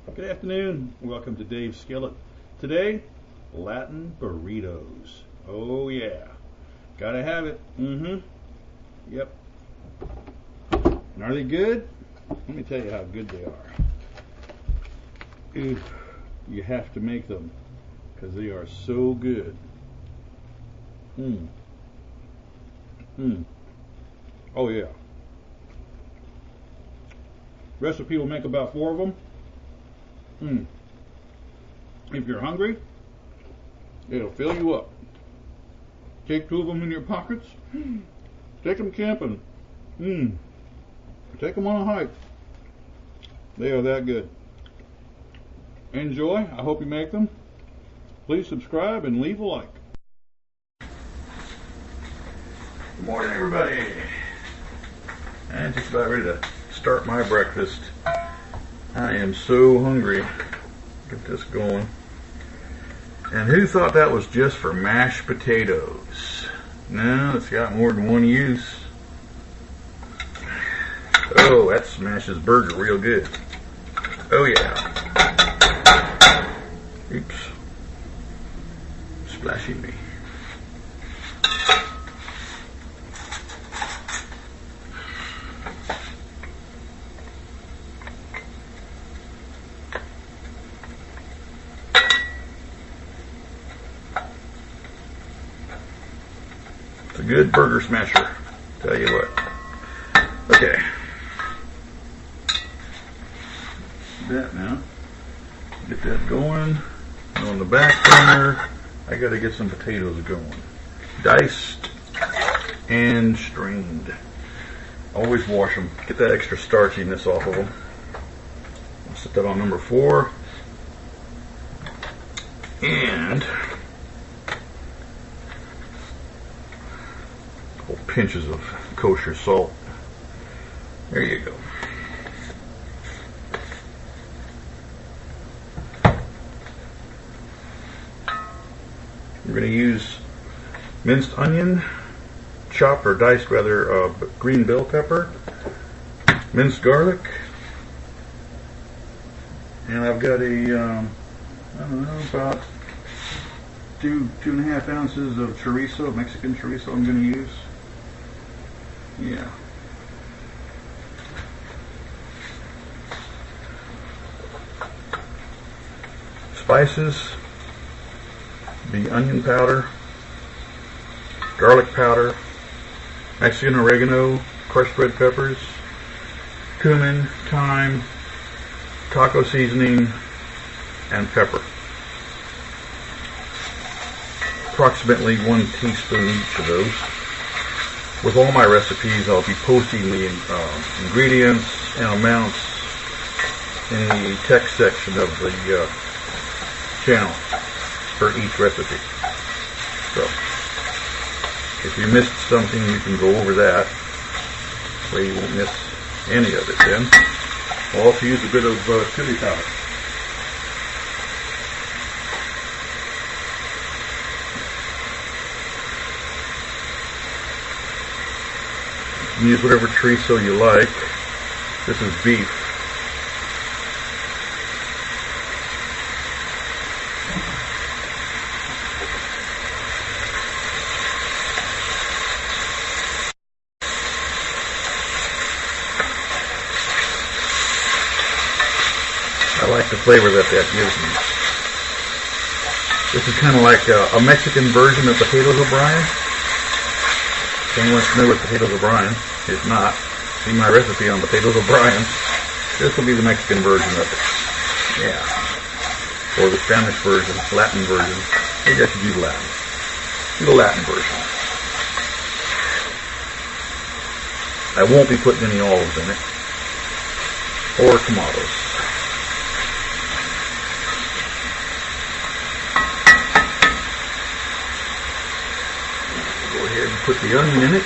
Good afternoon. Welcome to Dave's Skillet. Today, Latin burritos. Oh yeah. Gotta have it. Yep. And are they good? Let me tell you how good they are. You have to make them because they are so good. Oh yeah. Recipe will make about 4 of them. If you're hungry, it'll fill you up. Take 2 of them in your pockets. Take them camping. Take them on a hike. They are that good. Enjoy. I hope you make them. Please subscribe and leave a like. Good morning, everybody. I'm just about ready to start my breakfast. I am so hungry. Get this going. And who thought that was just for mashed potatoes? No, it's got more than one use. Oh, that smashes burger real good. Oh yeah. Oops. Splashing me. It's a good burger smasher, tell you what. Okay. That now. Get that going. And on the back burner, I gotta get some potatoes going. Diced and strained. Always wash them. Get that extra starchiness off of them. I'll set that on number 4. And pinches of kosher salt. There you go. We're going to use minced onion, chopped or diced rather, green bell pepper, minced garlic, and I've got a, I don't know, about 2.5 ounces of chorizo, Mexican chorizo I'm going to use. Yeah. Spices, the onion powder, garlic powder, Mexican oregano, crushed red peppers, cumin, thyme, taco seasoning, and pepper. Approximately 1 teaspoon each of those. With all my recipes, I'll be posting the ingredients and amounts in the text section of the channel for each recipe. So, if you missed something, you can go over that. That way you won't miss any of it then. I'll also use a bit of chili powder. You can use whatever chorizo you like. This is beef. I like the flavor that gives me. This is kind of like a Mexican version of potatoes O'Brien. If anyone's familiar with potatoes O'Brien, if not, see my recipe on potatoes O'Brien. This will be the Mexican version of it. Yeah. Or the Spanish version, Latin version. Maybe I should use Latin. Do the Latin version. I won't be putting any olives in it. Or tomatoes. Go ahead and put the onion in it.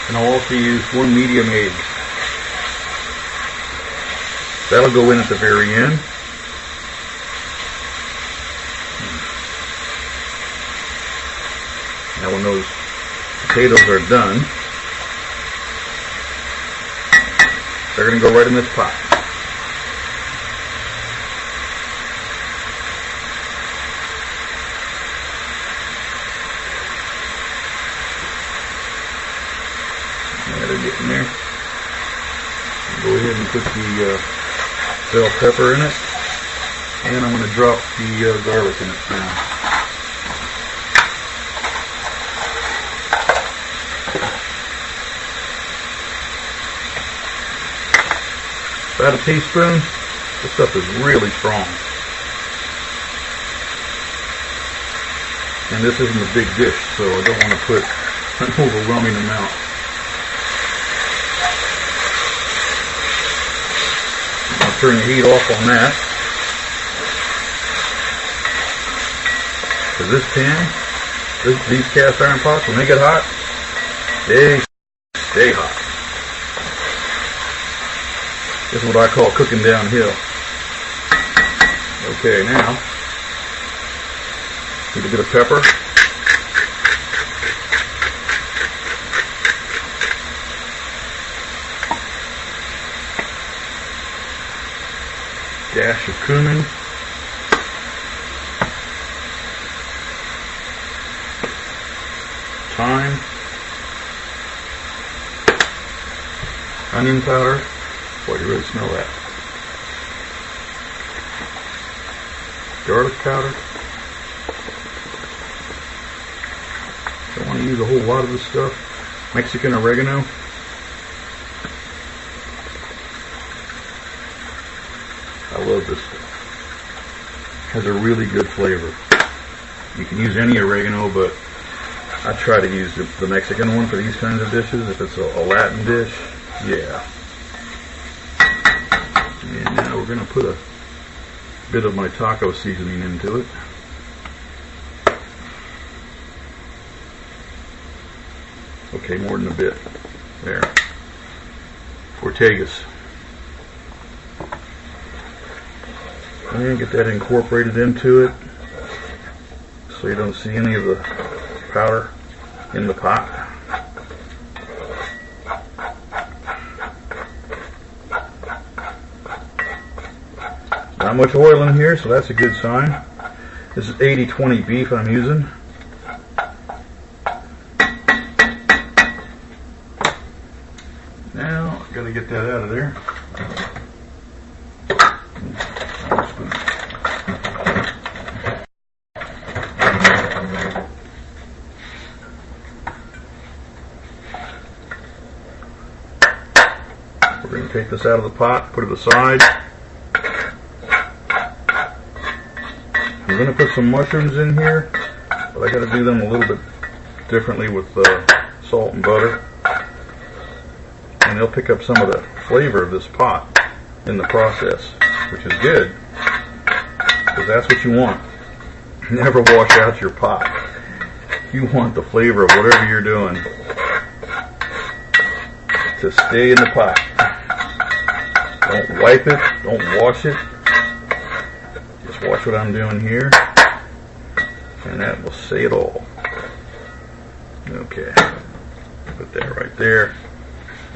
And I'll also use 1 medium egg. That'll go in at the very end. Now when those potatoes are done, They're going to go right in this pot. Yeah, they're getting there. Go ahead and put the bell pepper in it. And I'm going to drop the garlic in it now. About a teaspoon. This stuff is really strong. And this isn't a big dish, so I don't want to put an overwhelming amount. I'll turn the heat off on that. Because this pan, these cast iron pots, when they get hot, they stay hot. This is what I call cooking downhill. Okay, now, need a bit of pepper. Dash of cumin. Thyme. Onion powder. Boy, you really smell that. Garlic powder. Don't want to use a whole lot of this stuff. Mexican oregano. I love this stuff. Has a really good flavor. You can use any oregano, but I try to use the Mexican one for these kinds of dishes. If it's a Latin dish, yeah. And now we're going to put a bit of my taco seasoning into it. Okay, more than a bit. There. Ortega's. And get that incorporated into it so you don't see any of the powder in the pot. Not much oil in here, so that's a good sign. This is 80-20 beef I'm using. Now, got to get that out of there. We're going to take this out of the pot, put it aside. I'm going to put some mushrooms in here, but I got to do them a little bit differently with salt and butter. And they'll pick up some of the flavor of this pot in the process, which is good, because that's what you want. Never wash out your pot. You want the flavor of whatever you're doing to stay in the pot. Don't wipe it, don't wash it. Just watch what I'm doing here, and that will say it all. Okay, put that right there.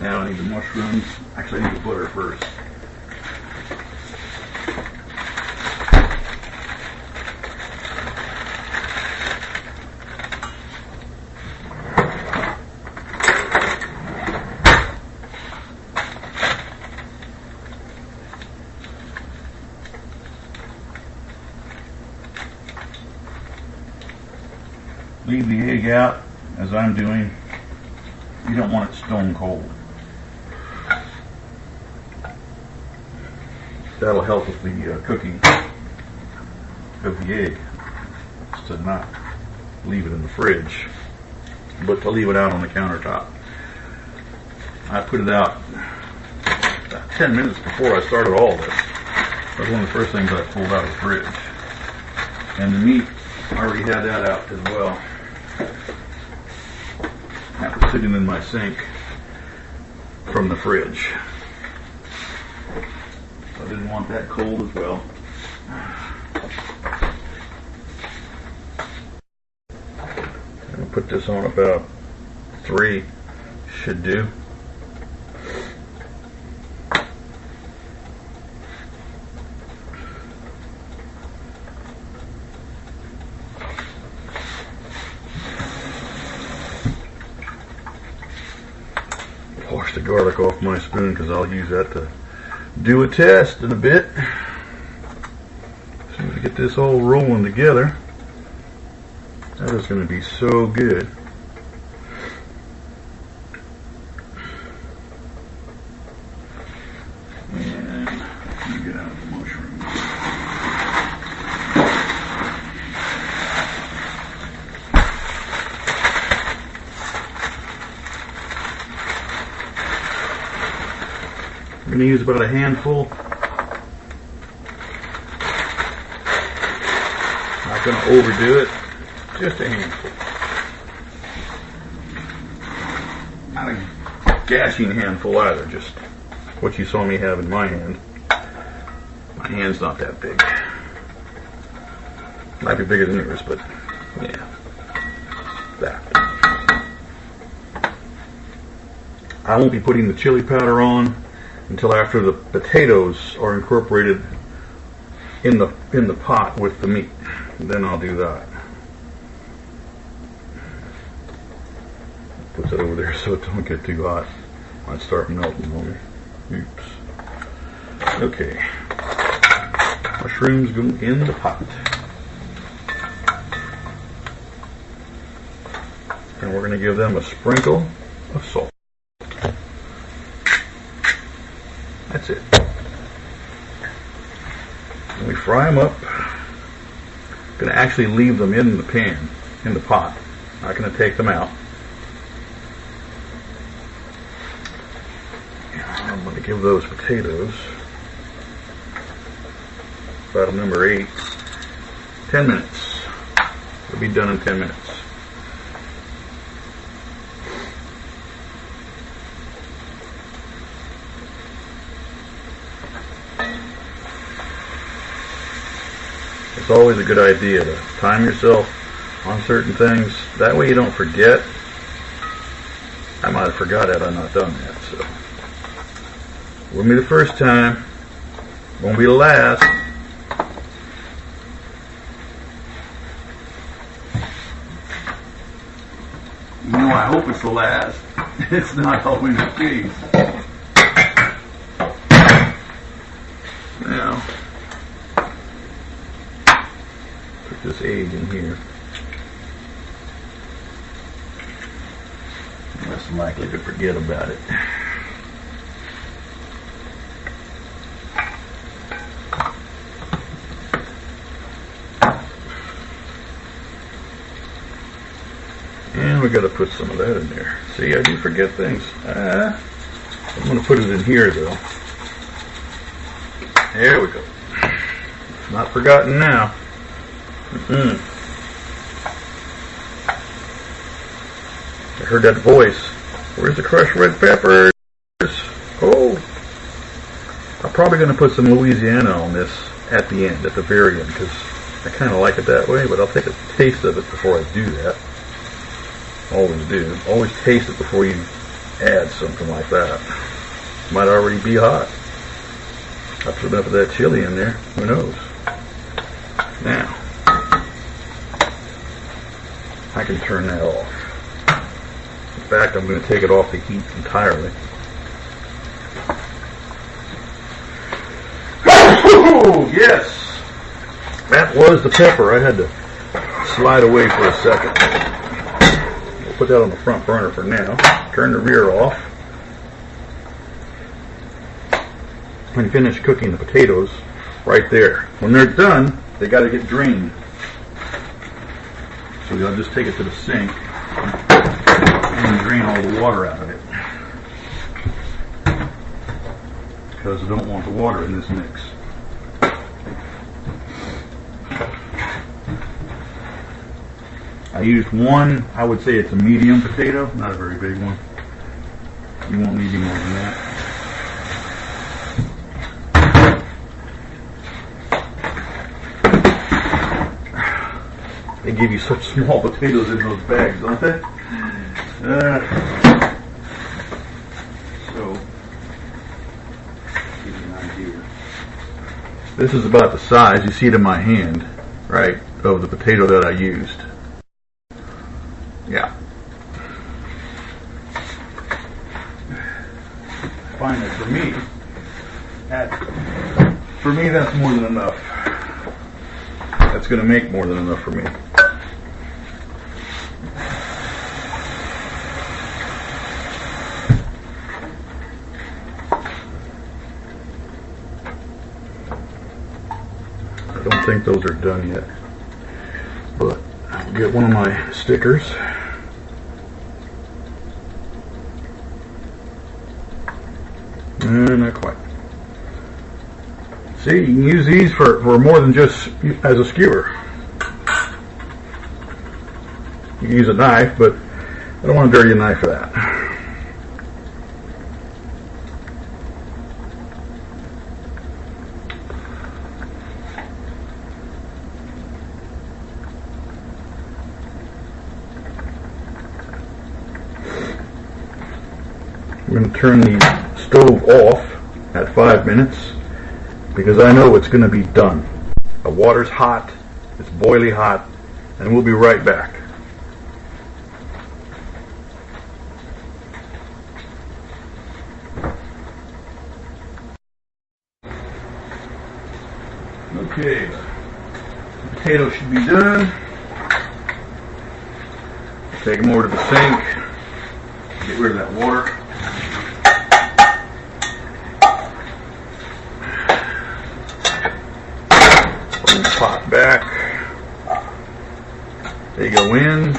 Now I need the mushrooms. Actually, I need the butter first. Leave the egg out, as I'm doing. You don't want it stone cold. That'll help with the cooking of the egg, to not leave it in the fridge, but to leave it out on the countertop. I put it out about 10 minutes before I started all this. That was one of the first things I pulled out of the fridge. And the meat, I already had that out as well. That was sitting in my sink from the fridge. I didn't want that cold as well. I'm going to put this on about 3, should do. wash the garlic off my spoon because I'll use that to do a test in a bit. As soon as we get this all rolling together, that is going to be so good. And let me get out the mushroom. I'm going to use about a handful. Not going to overdo it, just a handful. Not a gashing handful either, just what you saw me have in my hand. My hand's not that big. Might be bigger than yours, but yeah, that. I won't be putting the chili powder on until after the potatoes are incorporated in the pot with the meat. Then I'll do that. Put that over there so it don't get too hot. Might start melting on me. Oops. Okay. Mushrooms go in the pot. And we're going to give them a sprinkle of salt. That's it. When we fry them up, I'm going to actually leave them in the pan, in the pot. Not going to take them out. I'm going to give those potatoes, about number 8, 10 minutes. It'll be done in 10 minutes. It's always a good idea to time yourself on certain things. That way you don't forget. I might have forgot had I not done that. So, won't be the first time. Won't be the last. You know, I hope it's the last. It's not always the case. Now, put this egg in here. I'm less likely to forget about it. And we got to put some of that in there. See, I do forget things. I'm going to put it in here, though. There we go. It's not forgotten now. I heard that voice. Where's the crushed red peppers? Oh, I'm probably going to put some Louisiana on this at the end, at the very end, because I kind of like it that way, but I'll take a taste of it before I do that. Always do. Always taste it before you add something like that. Might already be hot. I put enough of that chili in there. Who knows? Now, I can turn that off. In fact, I'm going to take it off the heat entirely. Oh, yes! That was the pepper. I had to slide away for a second. We'll put that on the front burner for now. Turn the rear off. And finish cooking the potatoes right there. When they're done, they got to get drained. So I'll just take it to the sink and drain all the water out of it. Because I don't want the water in this mix. I used one, I would say it's a medium potato, not a very big one. You won't need any more than that. They give you such small potatoes in those bags, don't they? So, give you an idea. This is about the size, you see it in my hand, right, of the potato that I used. Yeah. find that for me that's more than enough. That's going to make more than enough for me. I don't think those are done yet, but I'll get one of my stickers. Not quite. See, you can use these for more than just as a skewer. You can use a knife, but I don't want to dirty a knife for that. I'm going to turn the stove off at 5 minutes because I know it's going to be done. The water's hot, it's boiling hot, and we'll be right back. Okay, the potatoes should be done. Take them over to the sink, get rid of that water. Bring the pot back. They go in.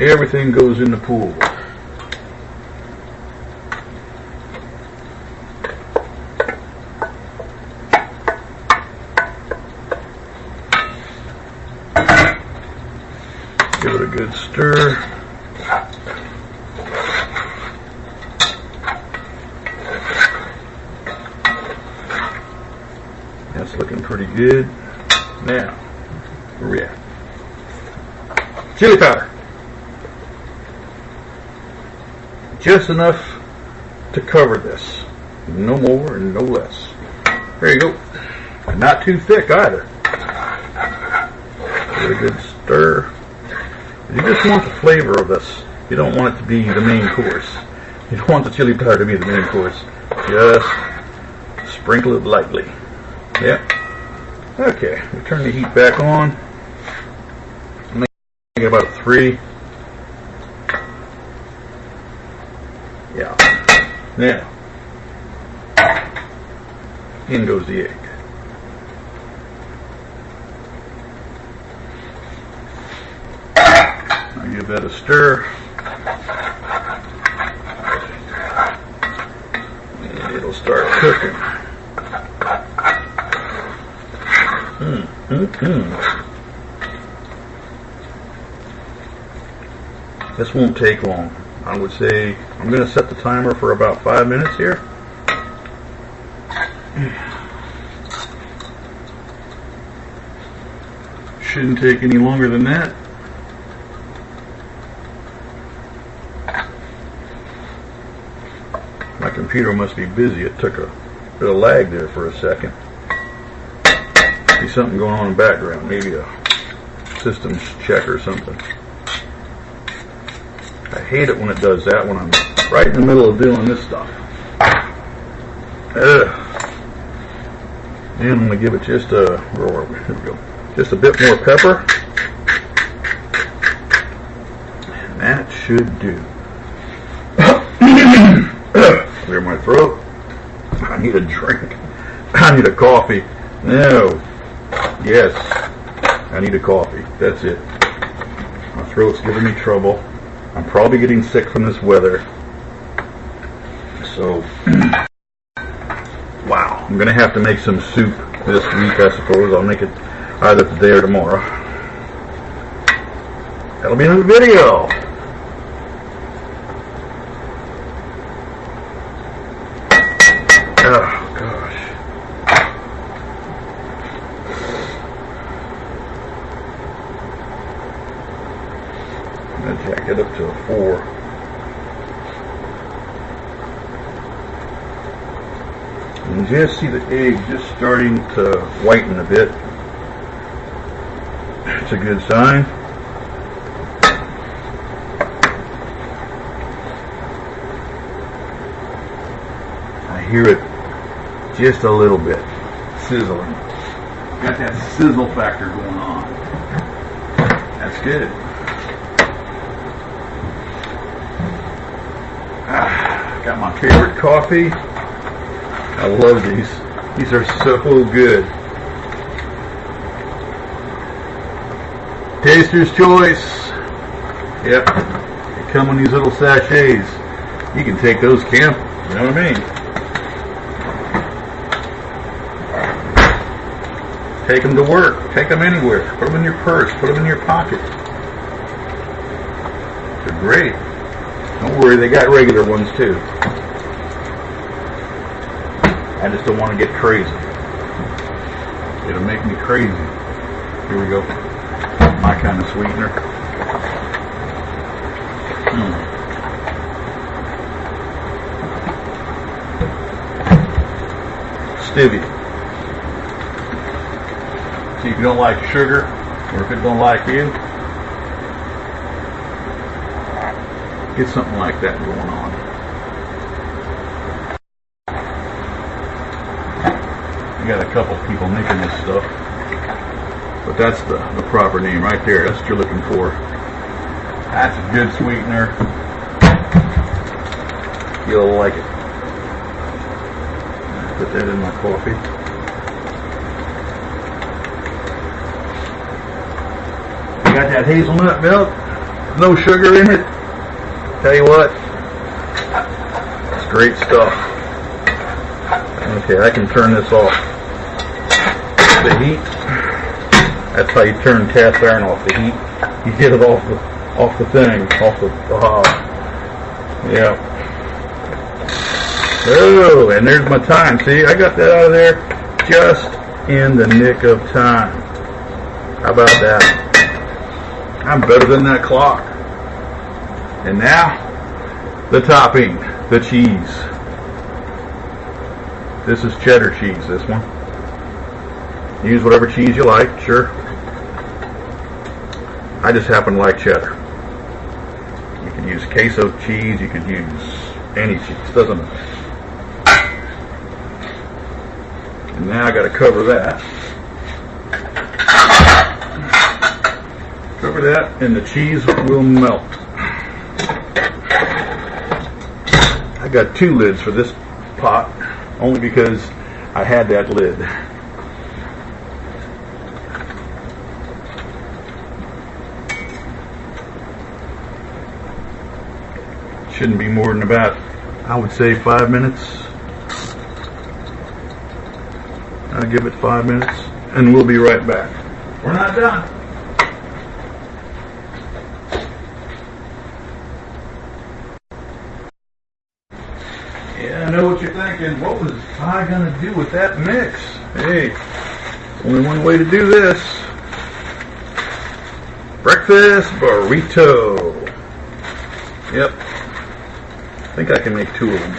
Everything goes in the pool. Give it a good stir. That's looking pretty good. Now, where we at? Chili powder. Just enough to cover this. No more and no less. There you go. Not too thick either. Give it a good stir. You just want the flavor of this. You don't want it to be the main course. You don't want the chili powder to be the main course. Just sprinkle it lightly. Yep. Okay, we turn the heat back on. I'm making about a 3. Yeah. Now, in goes the egg. Give that a stir. And it'll start cooking. This won't take long. I would say I'm going to set the timer for about 5 minutes here. Shouldn't take any longer than that. My computer must be busy. It took a bit of lag there for a second. See something going on in the background. Maybe a systems check or something. I hate it when it does that when I'm right in the middle of doing this stuff. Ugh. And I'm going to give it just a, where are we? Here we go. Just a bit more pepper. And that should do. Clear my throat. I need a drink. I need a coffee. No. Yes. I need a coffee. That's it. My throat's giving me trouble. I'm probably getting sick from this weather. So, wow. I'm going to have to make some soup this week, I suppose. I'll make it either today or tomorrow. That'll be in the video. Oh, gosh. I'm going to jack it up to a 4. You can just see the egg just starting to whiten a bit. It's a good sign. hear it just a little bit sizzling. Got that sizzle factor going on. That's good. Got my favorite coffee. I love these. These are so good. Taster's choice. Yep. They come in these little sachets. You can take those camp. You know what I mean? Take them to work. Take them anywhere. Put them in your purse. Put them in your pocket. They're great. Don't worry, they got regular ones too. I just don't want to get crazy. It'll make me crazy. Here we go. My kind of sweetener. Stevia. See, if you don't like sugar, or if it don't like you, get something like that going on. I got a couple people making this stuff, but that's the proper name right there. That's what you're looking for. That's a good sweetener. You'll like it. Put that in my coffee. You got that hazelnut milk, no sugar in it. Tell you what, it's great stuff. Okay, I can turn this off. The heat. That's how you turn cast iron off. The heat. You get it off the thing, off the yeah. Oh, and there's my time. See, I got that out of there just in the nick of time. How about that? I'm better than that clock. And now, the topping, the cheese. This is cheddar cheese, this one. Use whatever cheese you like, sure. I just happen to like cheddar. You can use queso cheese, you can use any cheese, doesn't matter. And now I got to cover that. Cover that, and the cheese will melt. I got 2 lids for this pot, only because I had that lid. Shouldn't be more than about, I would say, 5 minutes. I'll give it 5 minutes, and we'll be right back. We're not done. Yeah, I know what you're thinking. What was I going to do with that mix? Hey, only one way to do this. Breakfast burrito. Yep. I think I can make 2 of them.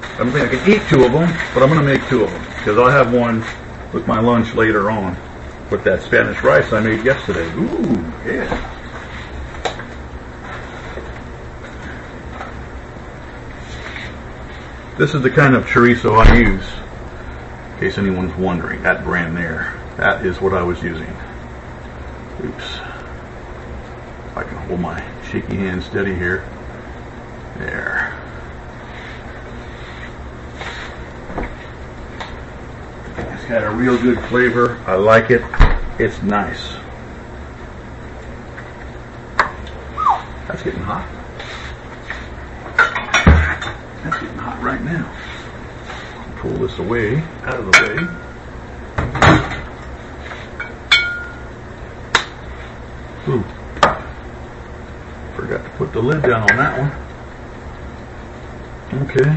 I don't think I can eat 2 of them, but I'm going to make 2 of them because I'll have one with my lunch later on with that Spanish rice I made yesterday. Ooh, yeah. This is the kind of chorizo I use, in case anyone's wondering. That brand there, that is what I was using. Oops. If I can hold my shaky hand steady here. There. It's got a real good flavor. I like it. It's nice. That's getting hot. That's getting hot right now. Pull this away, out of the way. Ooh. Forgot to put the lid down on that one. Okay.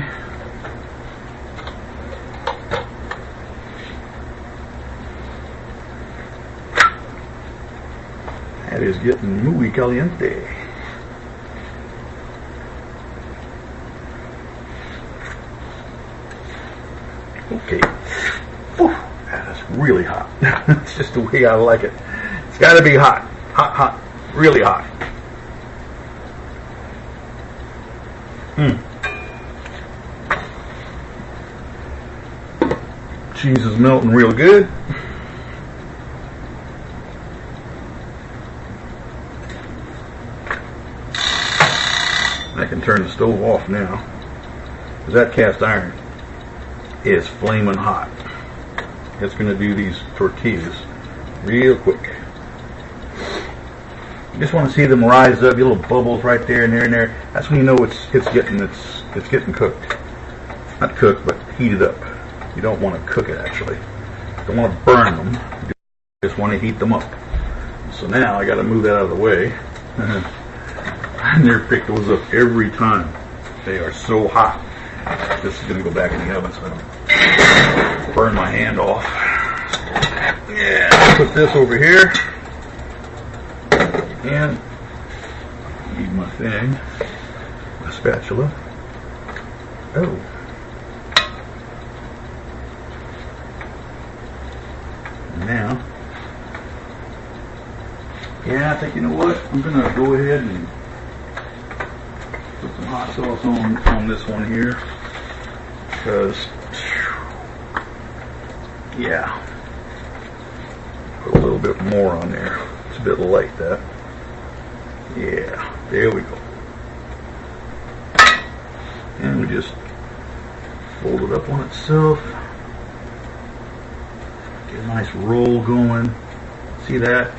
That is getting muy caliente. Okay. Whew, that is really hot. It's just the way I like it. It's got to be hot. Hot, hot. Really hot. Cheese is melting real good. I can turn the stove off now, because that cast iron is flaming hot. It's going to do these tortillas real quick. You just want to see them rise up, get little bubbles right there and there and there. That's when you know it's getting cooked. Not cooked, but heated up. You don't want to cook it actually. You don't want to burn them. You just want to heat them up. So now I got to move that out of the way. I never pick those up every time. They are so hot. This is going to go back in the oven so I don't burn my hand off. Yeah, put this over here. And need my thing, my spatula. Oh. Now, yeah, I think, you know what? I'm going to go ahead and put some hot sauce on this one here. Because, yeah, put a little bit more on there. It's a bit light, that. Yeah, there we go. And we just fold it up on itself. Get a nice roll going. See that?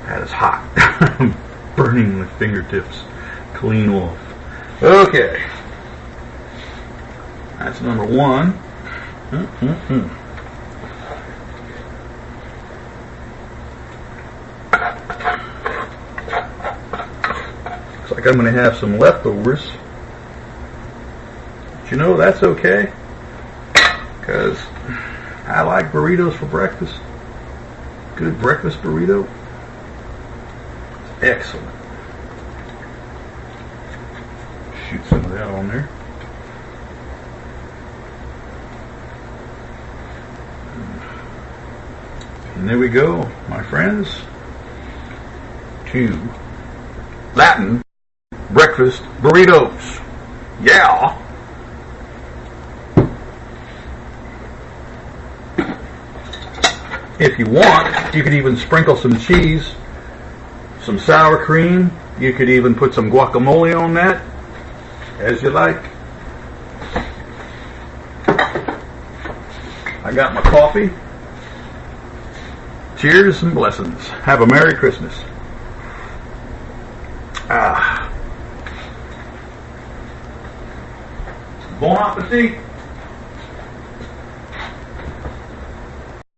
That is hot. I'm burning my fingertips clean off. Okay. That's number one. Looks like I'm going to have some leftovers. But you know, that's okay. Because I like burritos for breakfast. Good breakfast burrito. Excellent. Shoot some of that on there. And there we go, my friends, to Latin breakfast burritos. Yeah. If you want, you could even sprinkle some cheese, some sour cream. You could even put some guacamole on that, as you like. I got my coffee. Cheers and blessings. Have a Merry Christmas. Bon appetit.